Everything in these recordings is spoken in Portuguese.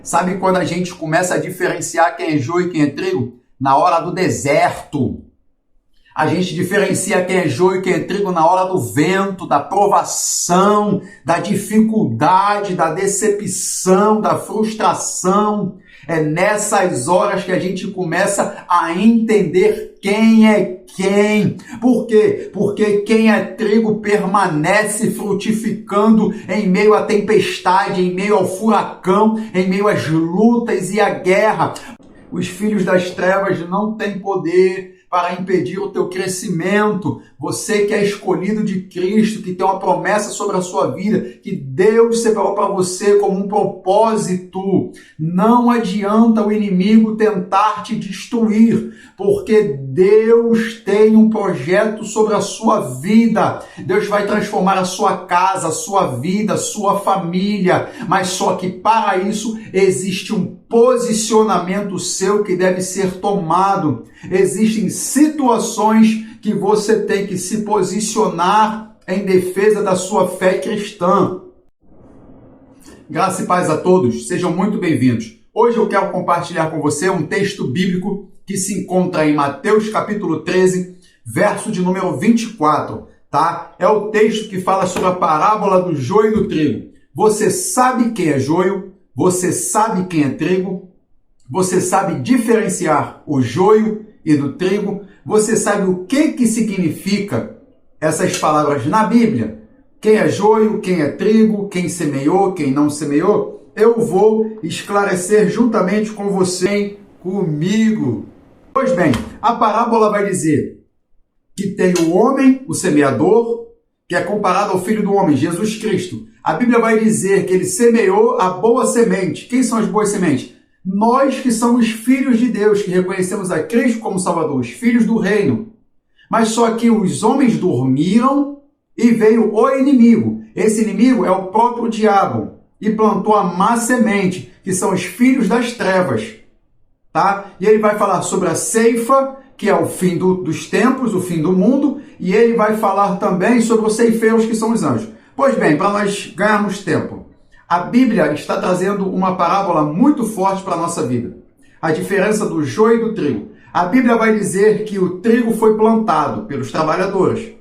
Sabe quando a gente começa a diferenciar quem é joio e quem é trigo? Na hora do deserto. A gente diferencia quem é joio e quem é trigo na hora do vento, da provação, da dificuldade, da decepção, da frustração. É nessas horas que a gente começa a entender quem é quem. Por quê? Porque quem é trigo permanece frutificando em meio à tempestade, em meio ao furacão, em meio às lutas e à guerra. Os filhos das trevas não têm poder para impedir o teu crescimento. Você que é escolhido de Cristo, que tem uma promessa sobre a sua vida, que Deus separou para você como um propósito. Não adianta o inimigo tentar te destruir, porque Deus tem um projeto sobre a sua vida. Deus vai transformar a sua casa, a sua vida, a sua família, mas só que para isso existe um posicionamento seu que deve ser tomado. Existem situações que você tem que se posicionar em defesa da sua fé cristã. Graça e paz a todos, sejam muito bem-vindos. Hoje eu quero compartilhar com você um texto bíblico que se encontra em Mateus capítulo 13, verso de número 24, tá? É o texto que fala sobre a parábola do joio e do trigo. Você sabe quem é joio? Você sabe quem é trigo? Você sabe diferenciar o joio e do trigo? Você sabe o que significa essas palavras na Bíblia? Quem é joio, quem é trigo, quem semeou, quem não semeou? Eu vou esclarecer juntamente com você, comigo. Pois bem, a parábola vai dizer que tem o homem, o semeador, que é comparado ao Filho do Homem, Jesus Cristo. A Bíblia vai dizer que ele semeou a boa semente. Quem são as boas sementes? Nós que somos filhos de Deus, que reconhecemos a Cristo como Salvador, os filhos do reino. Mas só que os homens dormiram e veio o inimigo. Esse inimigo é o próprio diabo e plantou a má semente, que são os filhos das trevas. Tá? E ele vai falar sobre a ceifa, que é o fim dos tempos, o fim do mundo, e ele vai falar também sobre os ceifeiros, que são os anjos. Pois bem, para nós ganharmos tempo, a Bíblia está trazendo uma parábola muito forte para a nossa vida. A diferença do joio e do trigo. A Bíblia vai dizer que o trigo foi plantado pelos trabalhadores.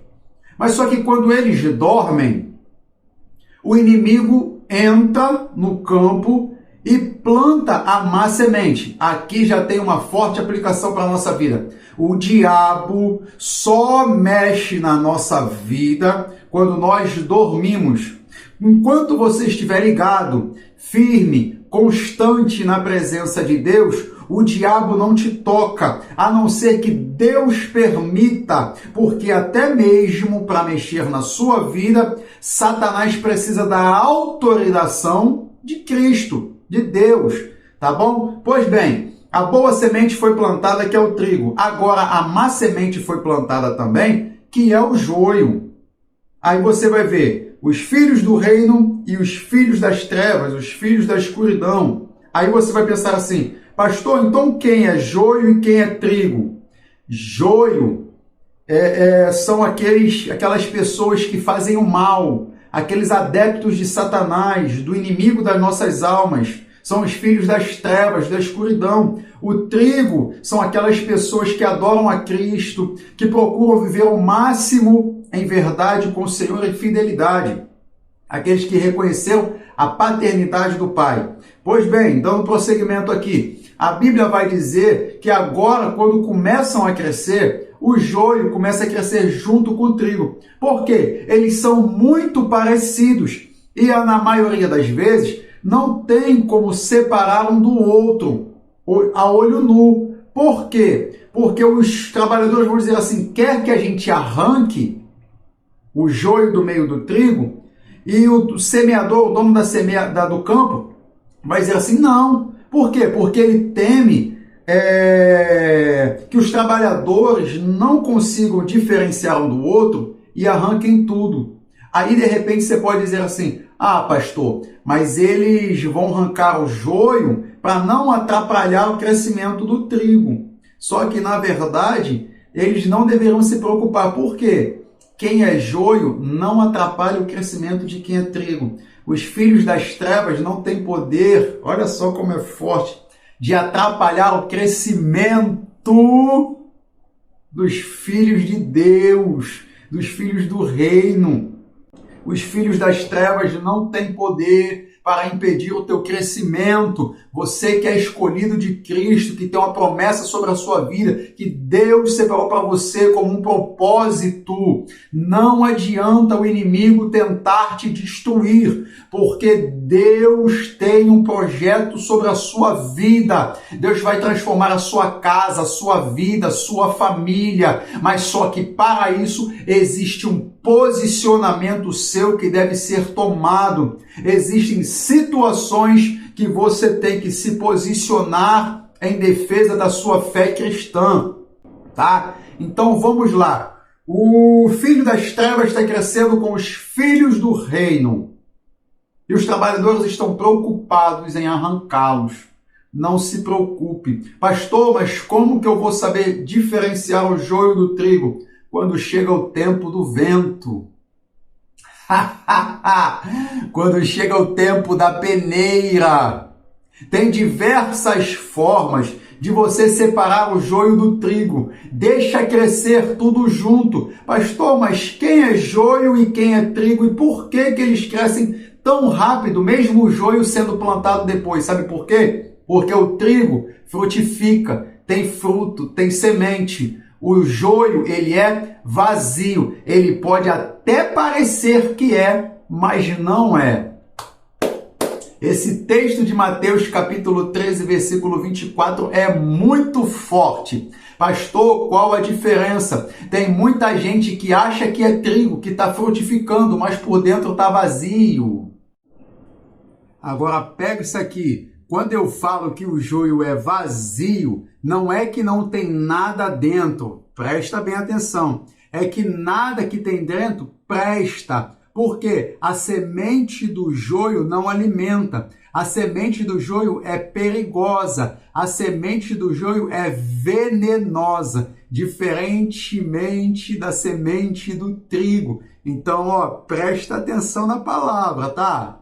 Mas só que quando eles dormem, o inimigo entra no campo e planta a má semente. Aqui já tem uma forte aplicação para a nossa vida. O diabo só mexe na nossa vida quando nós dormimos. Enquanto você estiver ligado, firme, constante na presença de Deus, o diabo não te toca, a não ser que Deus permita, porque até mesmo para mexer na sua vida, Satanás precisa da autorização de Cristo, de Deus, tá bom? Pois bem, a boa semente foi plantada, que é o trigo. Agora a má semente foi plantada também, que é o joio. Aí você vai ver os filhos do reino e os filhos das trevas, os filhos da escuridão. Aí você vai pensar assim, pastor, então quem é joio e quem é trigo? Joio são aquelas pessoas que fazem o mal, aqueles adeptos de Satanás, do inimigo das nossas almas. São os filhos das trevas, da escuridão. O trigo são aquelas pessoas que adoram a Cristo, que procuram viver o máximo em verdade com o Senhor em fidelidade. Aqueles que reconheceram a paternidade do Pai. Pois bem, dando prosseguimento aqui, a Bíblia vai dizer que agora, quando começam a crescer, o joio começa a crescer junto com o trigo. Por quê? Eles são muito parecidos e, na maioria das vezes, não tem como separar um do outro a olho nu. Por quê? Porque os trabalhadores vão dizer assim, quer que a gente arranque o joio do meio do trigo, e o semeador, o dono do campo, vai dizer assim, não. Por quê? Porque ele teme que os trabalhadores não consigam diferenciar um do outro e arranquem tudo. Aí, de repente, você pode dizer assim, ah, pastor, mas eles vão arrancar o joio para não atrapalhar o crescimento do trigo. Só que, na verdade, eles não deverão se preocupar. Por quê? Quem é joio não atrapalha o crescimento de quem é trigo. Os filhos das trevas não têm poder, olha só como é forte, de atrapalhar o crescimento dos filhos de Deus, dos filhos do reino. Os filhos das trevas não têm poder para impedir o teu crescimento. Você que é escolhido de Cristo, que tem uma promessa sobre a sua vida, que Deus separou para você como um propósito. Não adianta o inimigo tentar te destruir, porque Deus tem um projeto sobre a sua vida. Deus vai transformar a sua casa, a sua vida, a sua família. Mas só que para isso existe um posicionamento seu que deve ser tomado. Existem situações que você tem que se posicionar em defesa da sua fé cristã, tá? Então vamos lá. O filho das trevas está crescendo com os filhos do reino. E os trabalhadores estão preocupados em arrancá-los. Não se preocupe. Pastor, mas como que eu vou saber diferenciar o joio do trigo quando chega o tempo do vento? Quando chega o tempo da peneira. Tem diversas formas de você separar o joio do trigo. Deixa crescer tudo junto. Pastor, mas quem é joio e quem é trigo? E por que eles crescem tão rápido, mesmo o joio sendo plantado depois? Sabe por quê? Porque o trigo frutifica, tem fruto, tem semente. O joio, ele é vazio. Ele pode até parecer que é, mas não é. Esse texto de Mateus, capítulo 13, versículo 24, é muito forte. Pastor, qual a diferença? Tem muita gente que acha que é trigo, que está frutificando, mas por dentro está vazio. Agora, pega isso aqui. Quando eu falo que o joio é vazio, não é que não tem nada dentro. Presta bem atenção. É que nada que tem dentro presta. Porque a semente do joio não alimenta. A semente do joio é perigosa. A semente do joio é venenosa, diferentemente da semente do trigo. Então, presta atenção na palavra, tá?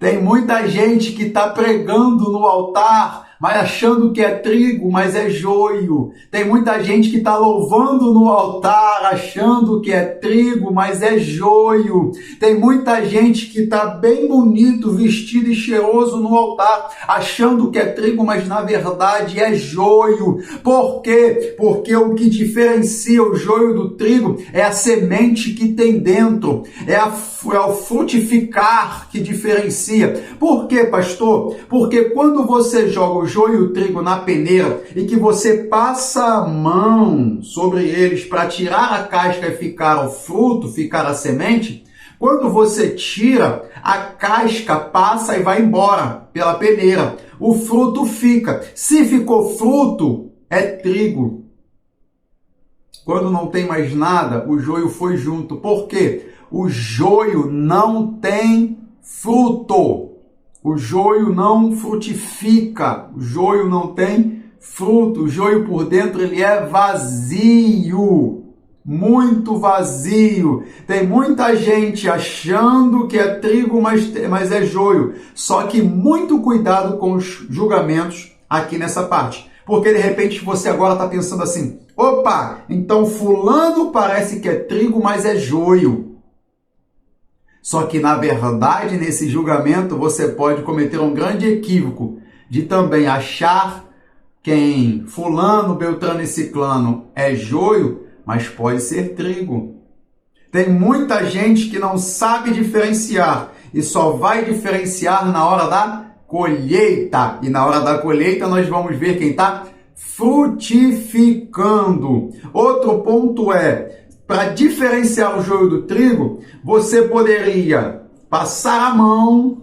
Tem muita gente que está pregando no altar, mas achando que é trigo, mas é joio. Tem muita gente que está louvando no altar, achando que é trigo, mas é joio. Tem muita gente que está bem bonito, vestido e cheiroso no altar, achando que é trigo, mas na verdade é joio. Por quê? Porque o que diferencia o joio do trigo é a semente que tem dentro, é o frutificar que diferencia. Por quê, pastor? Porque quando você joga o joio e o trigo na peneira e que você passa a mão sobre eles para tirar a casca e ficar o fruto, ficar a semente, quando você tira, a casca passa e vai embora pela peneira. O fruto fica. Se ficou fruto, é trigo. Quando não tem mais nada, o joio foi junto. Por quê? O joio não tem fruto. O joio não frutifica. O joio não tem fruto. O joio por dentro ele é vazio. Muito vazio. Tem muita gente achando que é trigo, mas é joio. Só que muito cuidado com os julgamentos aqui nessa parte. Porque de repente você agora está pensando assim, opa, então fulano parece que é trigo, mas é joio. Só que, na verdade, nesse julgamento, você pode cometer um grande equívoco de também achar quem fulano, beltrano e ciclano é joio, mas pode ser trigo. Tem muita gente que não sabe diferenciar e só vai diferenciar na hora da colheita. E na hora da colheita nós vamos ver quem está frutificando. Outro ponto é, para diferenciar o joio do trigo, você poderia passar a mão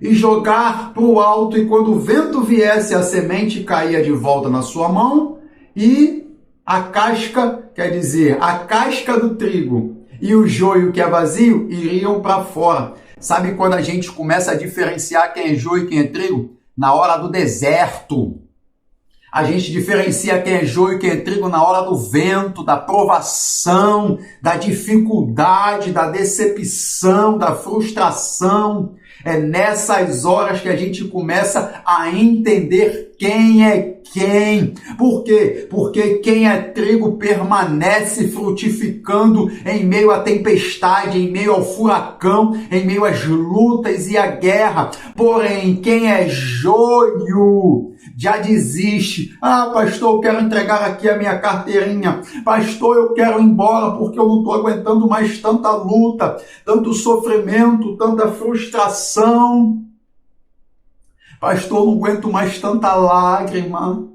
e jogar para o alto, e quando o vento viesse, a semente caía de volta na sua mão, e a casca, quer dizer, a casca do trigo e o joio que é vazio, iriam para fora. Sabe quando a gente começa a diferenciar quem é joio e quem é trigo? Na hora do deserto. A gente diferencia quem é joio e quem é trigo na hora do vento, da provação, da dificuldade, da decepção, da frustração. É nessas horas que a gente começa a entender quem é quem. Por quê? Porque quem é trigo permanece frutificando em meio à tempestade, em meio ao furacão, em meio às lutas e à guerra. Porém, quem é joio já desiste. Ah, pastor, eu quero entregar aqui a minha carteirinha. Pastor, eu quero ir embora porque eu não estou aguentando mais tanta luta, tanto sofrimento, tanta frustração. Pastor, eu não aguento mais tanta lágrima,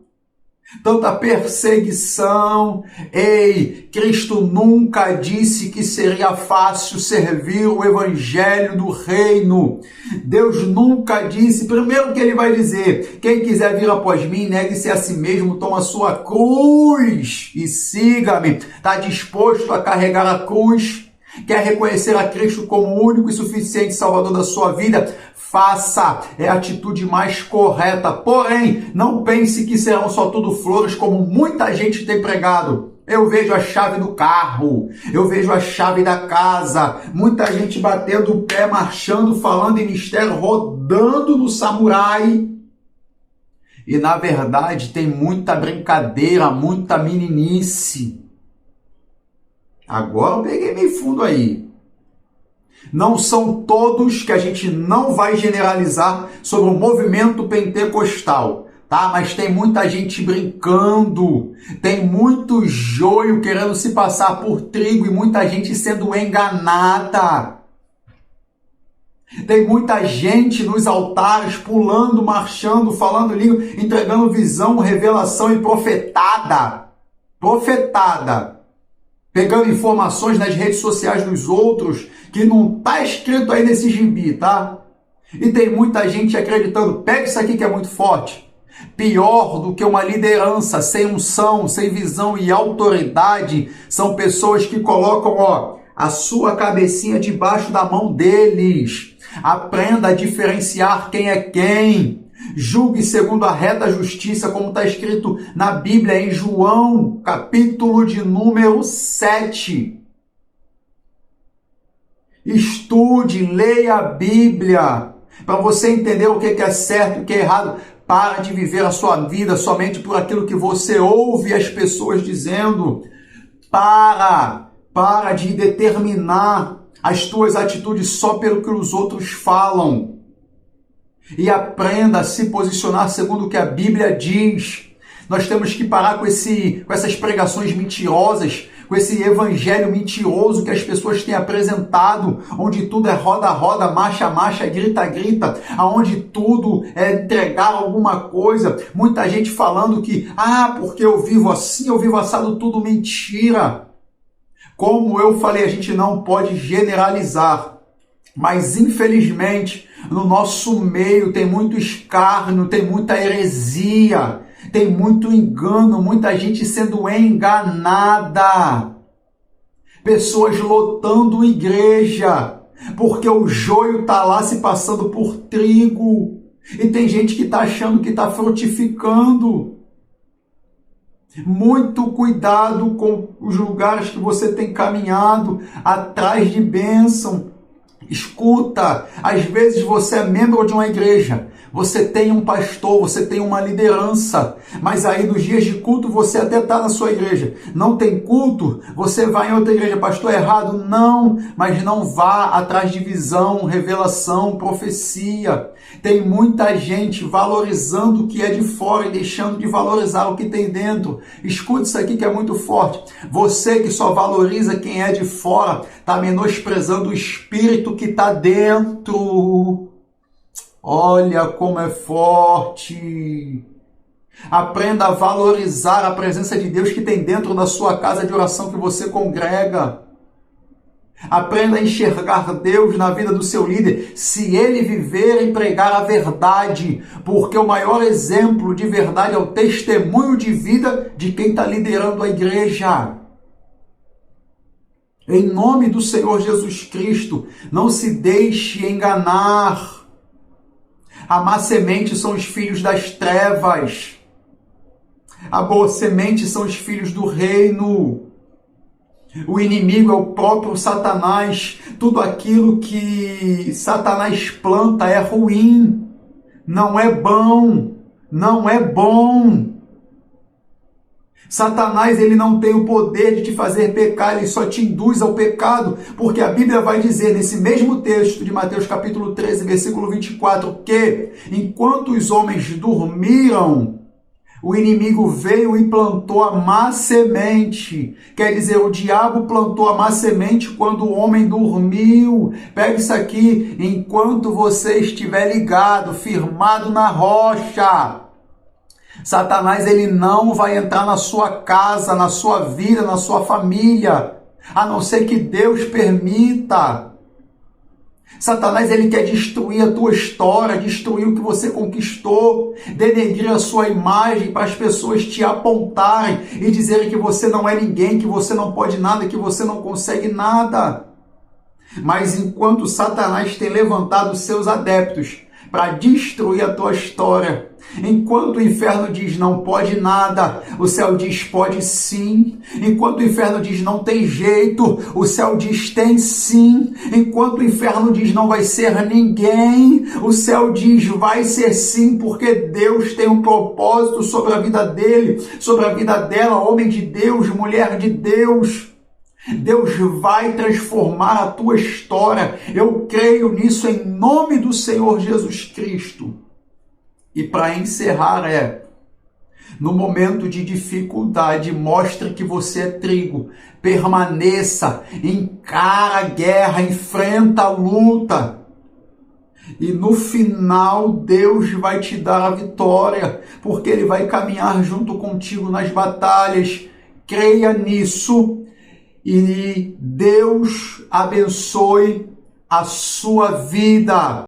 tanta perseguição. Ei, Cristo nunca disse que seria fácil servir o evangelho do reino. Deus nunca disse. Primeiro que ele vai dizer: quem quiser vir após mim, negue-se a si mesmo, toma a sua cruz e siga-me. Está disposto a carregar a cruz? Quer reconhecer a Cristo como o único e suficiente Salvador da sua vida? Faça, é a atitude mais correta. Porém, não pense que serão só tudo flores, como muita gente tem pregado. Eu vejo a chave do carro, eu vejo a chave da casa, muita gente batendo o pé, marchando, falando em mistério, rodando no samurai. E na verdade tem muita brincadeira, muita meninice. Agora eu peguei meio fundo aí. Não são todos, que a gente não vai generalizar sobre o movimento pentecostal, tá? Mas tem muita gente brincando, tem muito joio querendo se passar por trigo e muita gente sendo enganada. Tem muita gente nos altares pulando, marchando, falando língua, entregando visão, revelação e profetada. Pegando informações nas redes sociais dos outros que não está escrito aí nesse gibi, tá? E tem muita gente acreditando. Pega isso aqui que é muito forte. Pior do que uma liderança sem unção, sem visão e autoridade são pessoas que colocam, a sua cabecinha debaixo da mão deles. Aprenda a diferenciar quem é quem. Julgue segundo a reta justiça, como está escrito na Bíblia, em João, capítulo de número 7. Estude, leia a Bíblia, para você entender o que é certo e o que é errado. Para de viver a sua vida somente por aquilo que você ouve as pessoas dizendo. Para de determinar as tuas atitudes só pelo que os outros falam. E aprenda a se posicionar segundo o que a Bíblia diz. Nós temos que parar com essas pregações mentirosas, com esse evangelho mentiroso que as pessoas têm apresentado, onde tudo é roda-roda, marcha-marcha, grita-grita, aonde tudo é entregar alguma coisa. Muita gente falando que, porque eu vivo assim, eu vivo assado, tudo mentira. Como eu falei, a gente não pode generalizar, mas infelizmente no nosso meio tem muito escárnio, tem muita heresia, tem muito engano, muita gente sendo enganada. Pessoas lotando igreja, porque o joio está lá se passando por trigo. E tem gente que está achando que está frutificando. Muito cuidado com os lugares que você tem caminhado atrás de bênção. Escuta, às vezes você é membro de uma igreja, você tem um pastor, você tem uma liderança, mas aí nos dias de culto você até está na sua igreja. Não tem culto, você vai em outra igreja. Pastor, é errado? Não, mas não vá atrás de visão, revelação, profecia. Tem muita gente valorizando o que é de fora e deixando de valorizar o que tem dentro. Escute isso aqui que é muito forte. Você que só valoriza quem é de fora, está menosprezando o espírito que está dentro. Olha como é forte. Aprenda a valorizar a presença de Deus que tem dentro da sua casa de oração que você congrega. Aprenda a enxergar Deus na vida do seu líder, se ele viver e pregar a verdade, porque o maior exemplo de verdade é o testemunho de vida de quem está liderando a igreja. Em nome do Senhor Jesus Cristo, não se deixe enganar. A má semente são os filhos das trevas. A boa semente são os filhos do reino. O inimigo é o próprio Satanás. Tudo aquilo que Satanás planta é ruim. Não é bom. Não é bom. Satanás, ele não tem o poder de te fazer pecar, ele só te induz ao pecado, porque a Bíblia vai dizer nesse mesmo texto de Mateus capítulo 13, versículo 24, que enquanto os homens dormiram, o inimigo veio e plantou a má semente. Quer dizer, o diabo plantou a má semente quando o homem dormiu. Pega isso aqui, enquanto você estiver ligado, firmado na rocha. Satanás, ele não vai entrar na sua casa, na sua vida, na sua família, a não ser que Deus permita. Satanás, ele quer destruir a tua história, destruir o que você conquistou, denegrir a sua imagem para as pessoas te apontarem e dizerem que você não é ninguém, que você não pode nada, que você não consegue nada. Mas enquanto Satanás tem levantado os seus adeptos para destruir a tua história, enquanto o inferno diz não pode nada, o céu diz pode sim. Enquanto o inferno diz não tem jeito, o céu diz tem sim. Enquanto o inferno diz não vai ser ninguém, o céu diz vai ser sim, porque Deus tem um propósito sobre a vida dele, sobre a vida dela, homem de Deus, mulher de Deus. Deus vai transformar a tua história. Eu creio nisso em nome do Senhor Jesus Cristo. E para encerrar no momento de dificuldade, mostre que você é trigo. Permaneça, encara a guerra, enfrenta a luta. E no final, Deus vai te dar a vitória, porque Ele vai caminhar junto contigo nas batalhas. Creia nisso e Deus abençoe a sua vida.